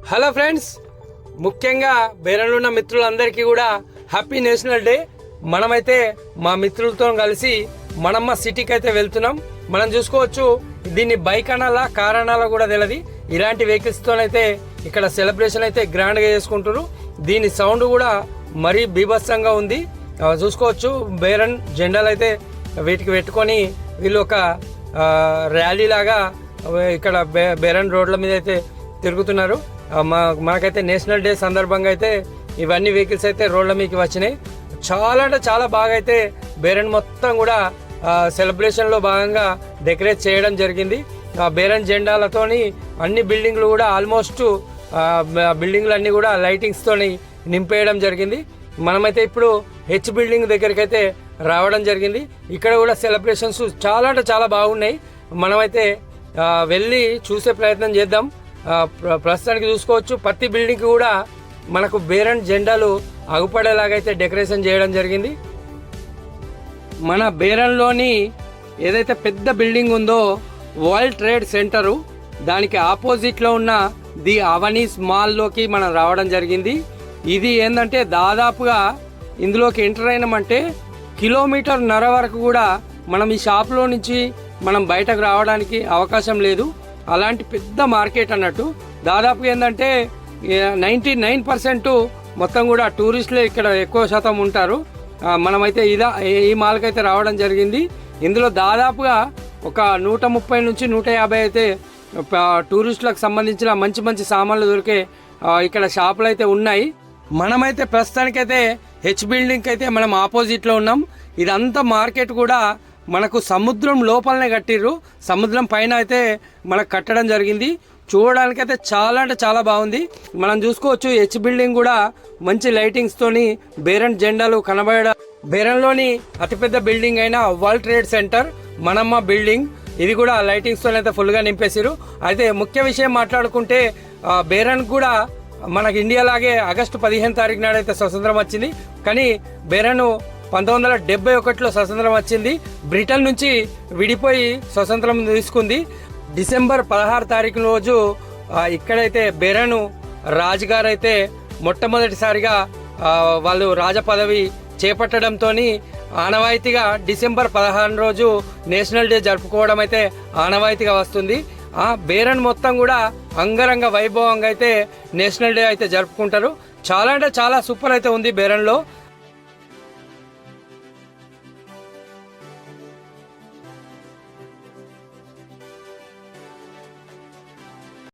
Hello friends, ముఖ్యంగా బేరంలో ఉన్న మిత్రులందరికీ కూడా హ్యాపీ నేషనల్ డే. మనమైతే మా మిత్రులతో కలిసి మనమ్మ సిటీకి అయితే వెళ్తున్నాం. మనం చూసుకోవచ్చు, దీన్ని బైక్ అనాలా కార్ అనాలా కూడా తెలియదు. ఇలాంటి వెహికల్స్తోనైతే ఇక్కడ సెలబ్రేషన్ అయితే గ్రాండ్గా చేసుకుంటారు. దీని సౌండ్ కూడా మరీ బీభత్సంగా ఉంది. చూసుకోవచ్చు, బేరన్ జెండాలు అయితే వీటికి పెట్టుకొని వీళ్ళు ఒక ర్యాలీ లాగా ఇక్కడ బేరన్ రోడ్ల మీద అయితే తిరుగుతున్నారు. మనకైతే నేషనల్ డే సందర్భంగా అయితే ఇవన్నీ వెహికల్స్ అయితే రోడ్ల మీదకి వచ్చినాయి. చాలా అంటే చాలా బాగా అయితే బేరన్ మొత్తం కూడా సెలబ్రేషన్లో భాగంగా డెకరేట్ చేయడం జరిగింది. బేరన్ జెండాలతోని అన్ని బిల్డింగ్లు కూడా ఆల్మోస్ట్ బిల్డింగ్లు అన్నీ కూడా లైటింగ్స్తోని నింపేయడం జరిగింది. మనమైతే ఇప్పుడు హెచ్ బిల్డింగ్ దగ్గరికి అయితే రావడం జరిగింది. ఇక్కడ కూడా సెలబ్రేషన్స్ చాలా అంటే చాలా బాగున్నాయి. మనమైతే వెళ్ళి చూసే ప్రయత్నం చేద్దాం. ప్రస్తుతానికి చూసుకోవచ్చు, ప్రతి బిల్డింగ్ కూడా మనకు బేరన్ జెండాలు అగుపడేలాగైతే డెకరేషన్ చేయడం జరిగింది. మన బేరన్లోని ఏదైతే పెద్ద బిల్డింగ్ ఉందో వరల్డ్ ట్రేడ్ సెంటరు, దానికి ఆపోజిట్లో ఉన్న ది అవనీస్ మాల్లోకి మనం రావడం జరిగింది. ఇది ఏంటంటే దాదాపుగా ఇందులోకి ఎంటర్ అయినామంటే కిలోమీటర్న్నర వరకు కూడా మనం ఈ షాప్లో నుంచి మనం బయటకు రావడానికి అవకాశం లేదు. అలాంటి పెద్ద మార్కెట్ అన్నట్టు. దాదాపుగా ఏంటంటే 99% మొత్తం కూడా టూరిస్టులే ఇక్కడ ఎక్కువ శాతం ఉంటారు. మనమైతే ఈ మాల్కి అయితే రావడం జరిగింది. ఇందులో దాదాపుగా ఒక 130 నుంచి 150 అయితే టూరిస్టులకు సంబంధించిన మంచి మంచి సామాన్లు దొరికే ఇక్కడ షాపులు అయితే ఉన్నాయి. మనమైతే ప్రస్తుతానికైతే హెచ్ బిల్డింగ్కి అయితే మనం ఆపోజిట్లో ఉన్నాం. ఇదంతా మార్కెట్ కూడా మనకు సముద్రం లోపలనే కట్టిర్రు. సముద్రం పైన అయితే మనకు కట్టడం జరిగింది. చూడడానికైతే చాలా అంటే చాలా బాగుంది. మనం చూసుకోవచ్చు, హెచ్ బిల్డింగ్ కూడా మంచి లైటింగ్స్తోని బేరన్ జెండాలు కనబడడం. బేరన్లోని అతిపెద్ద బిల్డింగ్ అయిన వరల్డ్ ట్రేడ్ సెంటర్ మనమ్మ బిల్డింగ్, ఇది కూడా లైటింగ్స్తో అయితే ఫుల్గా నింపేసారు. అయితే ముఖ్య విషయం మాట్లాడుకుంటే బేరన్ కూడా మనకి ఇండియా లాగే ఆగస్టు 15 తారీఖు నాడైతే స్వతంత్రం వచ్చింది. కానీ బేరన్ 1971లో స్వతంత్రం వచ్చింది. బ్రిటన్ నుంచి విడిపోయి స్వతంత్రం తీసుకుంది. డిసెంబర్ 16 తారీఖు రోజు ఇక్కడైతే బేరన్ రాజుగారు అయితే మొట్టమొదటిసారిగా వాళ్ళు రాజ పదవి చేపట్టడంతో ఆనవాయితీగా డిసెంబర్ 16 రోజు నేషనల్ డే జరుపుకోవడం అయితే ఆనవాయితీగా వస్తుంది. బేరన్ మొత్తం కూడా అంగరంగ వైభవంగా అయితే నేషనల్ డే అయితే జరుపుకుంటారు. చాలా అంటే చాలా సూపర్ అయితే ఉంది బేరన్లో.